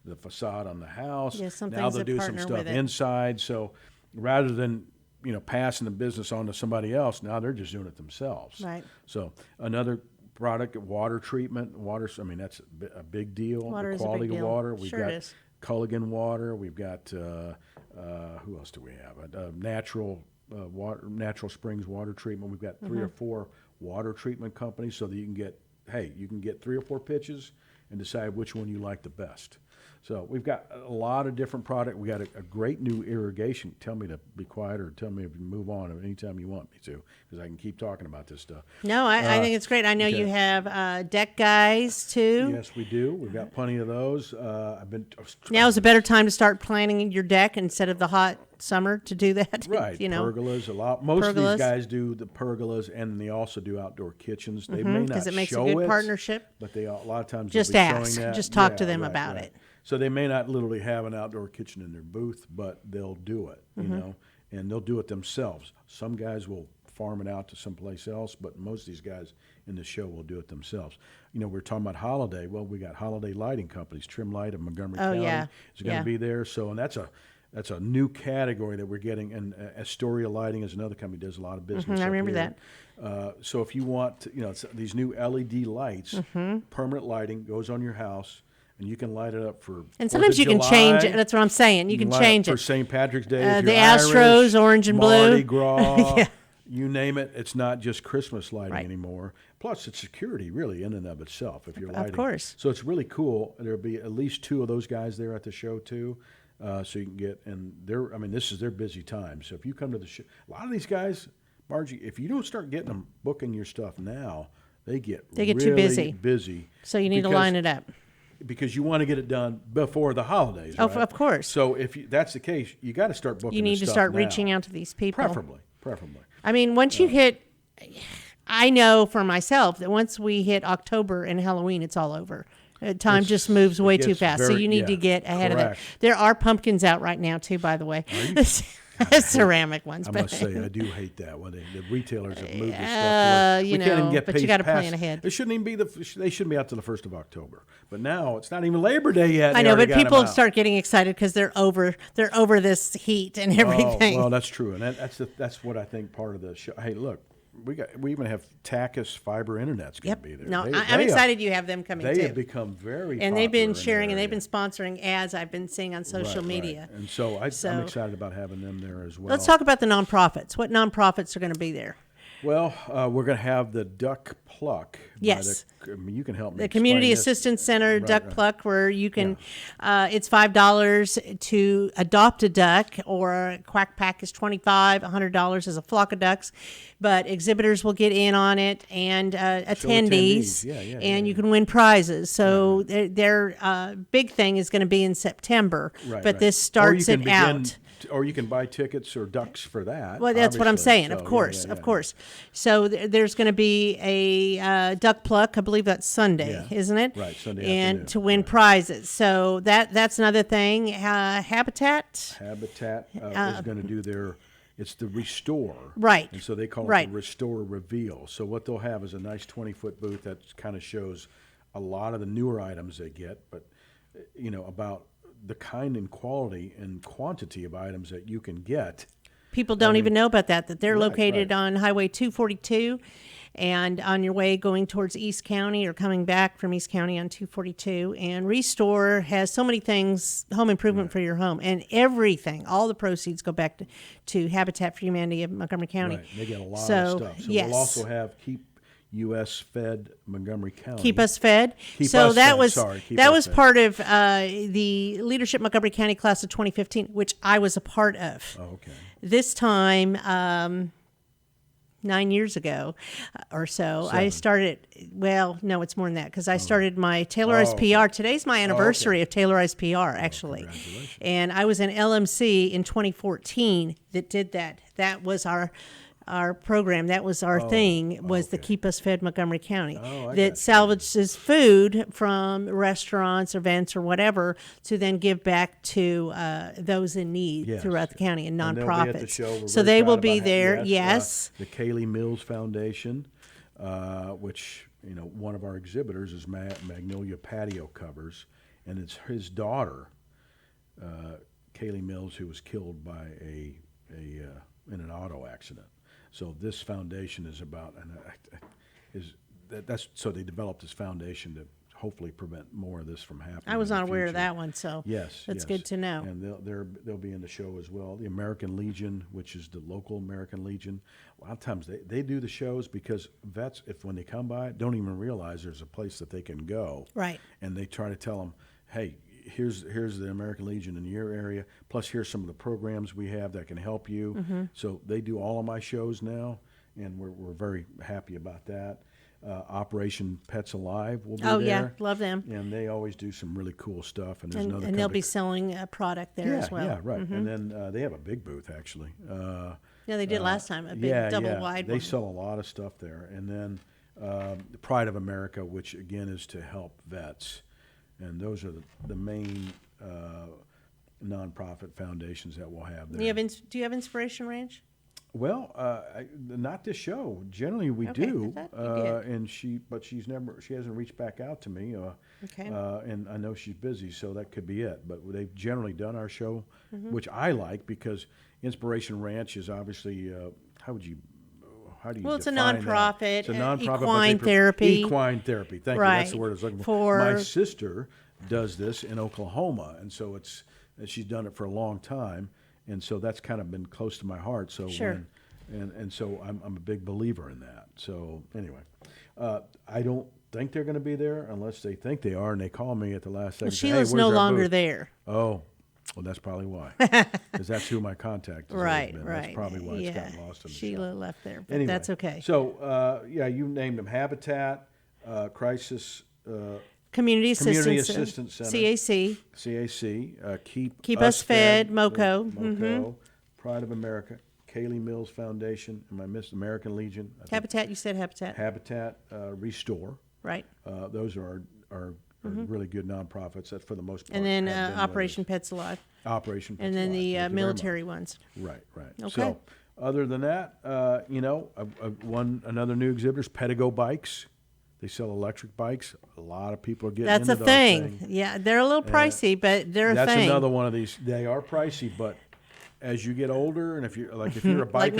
the facade on the house. Yeah, some now things they'll that do some partner stuff with it. inside. So rather than, you know, passing the business on to somebody else, now they're just doing it themselves. Right. So another product, water treatment. I mean, that's a big deal. Water the is a quality big of deal. water. We've Sure got it is. Culligan water. We've got who else do we have? Natural Springs water treatment. We've got 3 or 4 water treatment companies, so that you can get 3 or 4 pitches and decide which one you like the best. So we've got a lot of different product. We got a great new irrigation. Tell me to be quiet, or tell me if you move on anytime you want me to, because I can keep talking about this stuff. No, I think it's great. I know okay. you have deck guys too. Yes, we do. We've got plenty of those. Now is a better time to start planning your deck instead of the hot summer to do that. Right, You know, pergolas a lot. Most of Pergolas. these guys do the pergolas, and they also do outdoor kitchens. They may not 'cause it makes a show good partnership. but they a lot of times Just they'll be ask. showing that. Just talk to Yeah, them right, about right. it. So they may not literally have an outdoor kitchen in their booth, but they'll do it. You know, and they'll do it themselves. Some guys will farm it out to someplace else, but most of these guys in the show will do it themselves. You know, we're talking about Holiday. Well, we got Holiday Lighting Companies. Trim Light of Montgomery County yeah. is going to Yeah. be there. So, and that's a new category that we're getting. And Astoria Lighting is another company that does a lot of business. I up remember here. So if you want, you know, these new LED lights, permanent lighting goes on your house. And you can light it up for. And 4th sometimes of you can change July. it. That's what I'm saying. You can light it change for it. St. Patrick's Day. if The you're Astros, Irish, orange and blue. Mardi Gras. Yeah. You name it. It's not just Christmas lighting Right. anymore. Plus, it's security, really, in and of itself. If you're Of lighting, course. So it's really cool. There'll be at least 2 of those guys there at the show too, so you can get. And this is their busy time. So if you come to the show, a lot of these guys, Margie, if you don't start getting them booking your stuff now, they get They get really too busy. busy. So you need to because- line it up. because you want to get it done before the holidays. Of right? course. So if that's the case, you got to start booking. You need this to stuff start now. reaching out to these people. Preferably. I mean, once you hit, I know for myself that once we hit October and Halloween, it's all over. Time just moves way it too gets fast. So very- you need to yeah, get ahead of it. correct. There are pumpkins out right now too, by the way. Ceramic ones. I but must say, I do hate that when the retailers have moved this stuff. you We can't even know, get but you paid gotta plan past- ahead. It shouldn't even be they shouldn't be out to the 1st of October. But now it's not even Labor Day yet. I They know, already but got 'em people out. start getting excited because they're over this heat and everything. Oh, well, that's true, and that's what I think part of the show. Hey, look, we even have Tachys Fiber Internet's going to be there. No, They- I'm they have- excited you have them coming They too. have become very and they've been popular in the sharing and they've area. been sponsoring ads I've been seeing on social Right, media. right. And so, I'm So- excited about having them there as well. Let's talk about the nonprofits. What nonprofits are going to be there? Well, we're going to have the Duck Pluck. Yes. You can help me. The Community explain this. Assistance Center, Right, Duck right. Pluck, where you can, it's $5 to adopt a duck, or Quack Pack is $25, $100 is a flock of ducks. But exhibitors will get in on it, and attendees, and you can win prizes. So their big thing is going to be in September, Right, but right. this Or you starts can it begin out. or you can buy tickets or ducks for that. Well, that's what I'm obviously. saying. So, Of course, yeah. of course. So there's going to be a duck pluck. I believe that's Sunday, Yeah. isn't it? Right, Sunday and afternoon, to win right. prizes. So that's another thing. Habitat. Habitat is going to do it's the Restore. Right. And so they call it Right. the Restore Reveal. So what they'll have is a nice 20-foot booth that kind of shows a lot of the newer items they get, but, about the kind and quality and quantity of items that you can get. People don't even know about that they're Right, located right. on Highway 242 and on your way going towards East County or coming back from East County on 242. And Restore has so many things, home improvement for your home, and everything, all the proceeds go back to Habitat for Humanity of Montgomery County. Right. They get a lot So, of stuff. So yes. we'll also have Keep U.S. Fed Montgomery County. Keep Us Fed. Keep So Us that Fed, was sorry, Keep that Us was Fed. part of the Leadership Montgomery County class of 2015, which I was a part of. Oh, okay. This time, 9 years ago or so, I 7. started. Well, no, it's more than that because I started my tailorized PR. Today's my anniversary of tailorized PR, actually, congratulations. and I was in LMC in 2014 that did that. That was our program. That was our thing. Was the Keep Us Fed Montgomery County Oh, I that got you. salvages food from restaurants, events, or whatever to then give back to those in need Yes. throughout the county and And they'll be at the nonprofits. show. We're So very they will proud be about there. Yes. The Kaylee Mills Foundation, which one of our exhibitors is Magnolia Patio Covers, and it's his daughter, Kaylee Mills, who was killed by in an auto accident. So this foundation is about, that's so they developed this foundation to hopefully prevent more of this from happening. I was in the not aware of future. that one, so Yes, that's yes. good to know. And they'll be in the show as well. The American Legion, which is the local American Legion, a lot of times they do the shows because vets, when they come by, don't even realize there's a place that they can go. Right. And they try to tell them, hey, here's the American Legion in your area. Plus, here's some of the programs we have that can help you. Mm-hmm. So they do all of my shows now, and we're very happy about that. Operation Pets Alive will be Oh, there. yeah, love them. And they always do some really cool stuff. And there's another And they'll company- be selling a product there as well. Yeah, right. Mhm. And then they have a big booth, actually. Yeah, they did last time, a big double wide They one. sell a lot of stuff there. And then the Pride of America, which, again, is to help vets. And those are the main nonprofit foundations that we'll have there. Do you have Inspiration Ranch? Well, not this show. Generally, we Okay, I do. thought you did. And she hasn't reached back out to me. Okay. And I know she's busy, so that could be it. But they've generally done our show, Mm-hmm. which I like because Inspiration Ranch is obviously how do you Well, it's a define that? nonprofit, It's a nonprofit, but equine they therapy. Equine therapy. Thank you. That's the Right. word I was looking For- My sister does this in Oklahoma, and so she's done it for a long time, and so that's kind of been close to my heart. So Sure. and so I'm a big believer in that. So anyway, I don't think they're going to be there unless they think they are, and they call me at the last second. Well, and say, "Hey, Sheila's where's no our longer booth?" there. Oh, well, that's probably why, because that's who my contact has always Right, been. right. That's probably why yeah. it's gotten lost in the Sheila shuffle. left there, but Anyway, that's okay. So, you named them Habitat, Crisis, Community Community Assistance, Assistance Center. CAC, CAC, Keep Us Fed, MoCo, MoCo, Pride of America, Kaylee Mills Foundation, and I missed American Legion. I think Habitat. You said Habitat, Habitat, Restore. right? Those are our really good nonprofits that for the most part. And then have been with Operation us. Pets Alive, Operation Pets and then Alive. the Thank you very military much. ones. Right, right. Okay. So, other than that, another new exhibitor is Pedego Bikes. They sell electric bikes. A lot of people are getting That's into a those thing. things. Yeah, they're a little pricey, but they're a That's thing. another one of these. They are pricey, but as you get older, and if you're a biker, Like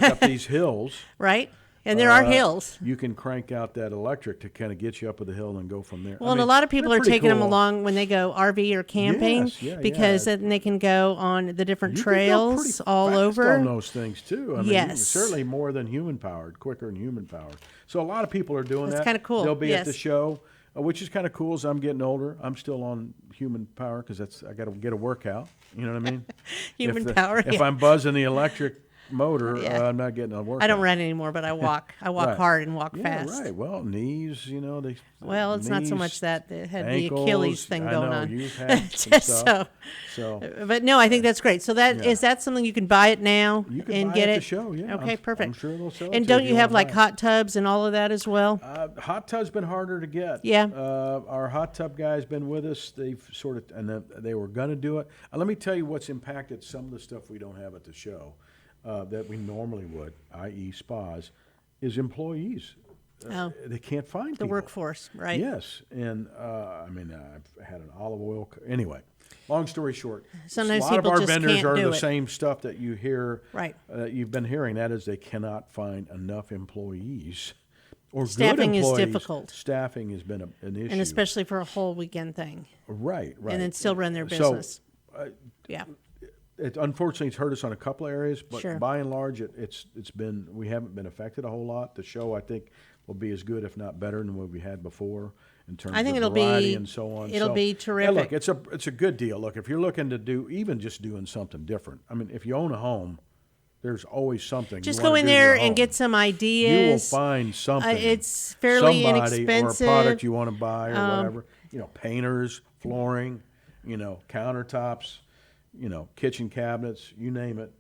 me? up these hills, right? And there are hills. you can crank out that electric to kind of get you up the hill and go from there. Well, and a lot of people are taking them along when they go RV or camping Yes, yeah, because yeah. then they can go on the different You can go trails pretty all fast over. on those things too. I mean, Yes. certainly more than human powered, quicker than human powered. So a lot of people are doing That's that. kinda cool, They'll be at the yes. show, which is kind of cool. As I'm getting older, I'm still on human power because I got to get a workout. You know what I mean? Human If power, If yeah. I'm buzzing the electric, motor, Yeah. I'm not getting a workout. I don't run anymore, but I walk. I walk Right. hard and walk Yeah, fast. right. Well, knees, they. Well, it's not so knees, much that. It had ankles, the Achilles thing I going know, on. You've had some stuff. But no, I think that's great. So is that something you can buy it now You can and buy get it it? at the show, yeah. Okay, perfect. I'm sure they'll sell it And to don't if you have wanna like buy it. hot tubs and all of that as well? Hot tub's been harder to get. Yeah. Our hot tub guy's been with us. They've sort of, and they were going to do it. Let me tell you what's impacted some of the stuff we don't have at the show that we normally would, i.e. spas, is employees. They can't find The people. workforce, right? Yes. And, I've had an olive oil. Anyway, long story short, Sometimes a lot of people our just vendors can't are do the it. same stuff that you hear, Right. You've been hearing. That is, they cannot find enough employees. Or Staffing good is employees. difficult. Staffing has been an issue. And especially for a whole weekend thing. Right. And then still run their business. Yeah. Unfortunately, it's hurt us on a couple of areas, but Sure. by and large, we haven't been affected a whole lot. The show, I think, will be as good, if not better, than what we had before in terms I think of it'll variety be- and so on. it'll be Hey, terrific. look, it's a good deal. Look, if you're looking to do even just doing something different, if you own a home, there's always something. Just you go wanna in do to there your and home. get some ideas. You will find something. It's fairly somebody inexpensive. or a product you want to buy or whatever. Painters, flooring, countertops, kitchen cabinets, you name it.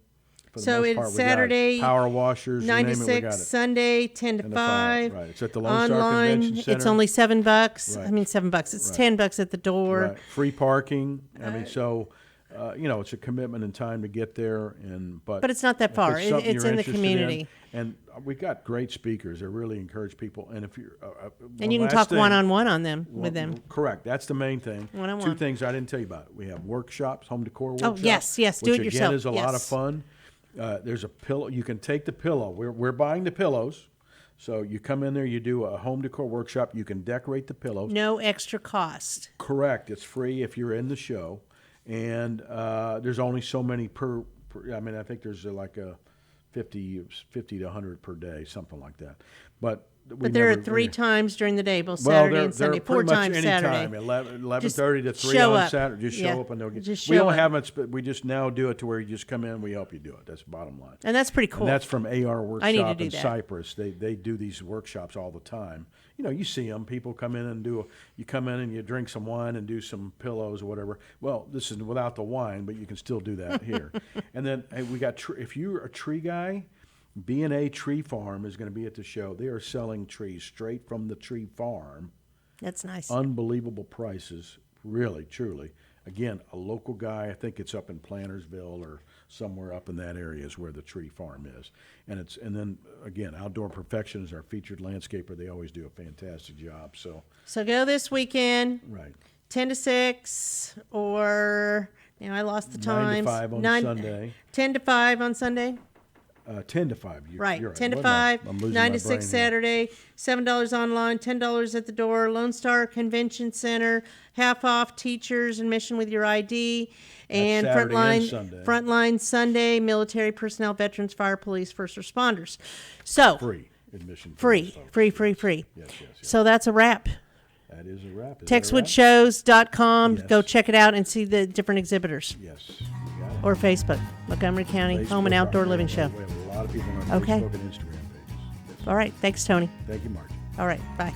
For the So most it's part, we got it. Saturday, Power washers, 9 you to name it, we 6, got it. Sunday 10 to 5. Right. It's at the Lone Star Online, Convention Center. it's only $7. Right. I mean, $7. It's Right. $10 at the door. Right. Free parking. It's a commitment and time to get there, but it's not that if far. something It's you're in the interested community. and we got great speakers that really encourage people. And if you're And you can talk one-on-one on them with them. Correct. That's the main thing. One-on-one. Two things I didn't tell you about. We have workshops, home decor workshops. yes, do which it yourself. Again is a lot of Yes. fun. There's a pillow. You can take the pillow. We're buying the pillows. So you come in there, you do a home decor workshop. You can decorate the pillows. No extra cost. Correct. It's free if you're in the show, and there's only so many per. I think there's like a 50 to 100 per day, something like that. But there are 3 times during the day, both well, Saturday and Sunday. 4 times Saturday. 11:30 to 3 show on up. Saturday. Just Yeah. show up and they'll get. Just We show don't up. have it. We just now do it to where you just come in. We help you do it. That's the bottom line. And that's pretty cool. And that's from AR Workshop I need to do in that. Cypress. They do these workshops all the time. You see them. People come in and you come in and you drink some wine and do some pillows or whatever. Well, this is without the wine, but you can still do that here. And then we got, if you're a tree guy, B&A Tree Farm is going to be at the show. They are selling trees straight from the tree farm. That's nice. Unbelievable prices, really, truly. Again, a local guy, I think it's up in Plantersville or somewhere up in that area is where the tree farm is. And then again, Outdoor Perfection is our featured landscaper. They always do a fantastic job. So go this weekend. Right. 10 to 6 or now I lost the 9 times. to 5 on Sunday. 10 to 5 on Sunday. 10 to 5. Right. You're 10 to What am I- 5, I'm losing 9 my to 6 brain here. Saturday, $7 online, $10 at the door. Lone Star Convention Center, half off teachers admission with your ID. And Saturday and Sunday. Frontline Sunday, military personnel, veterans, fire, police, first responders. So Free admission. for free, those folks. free. Yes. So that's a wrap. That is a wrap. Is that a wrap? Texwoodshows.com. Yes. Go check it out and see the different exhibitors. Yes. You got it. Or Facebook, Montgomery County Home and Facebook, Outdoor Living we Show. have a lot of people on our Okay. Facebook and Instagram pages. Yes. All right. Thanks, Tony. Thank you, Margie. All right. Bye.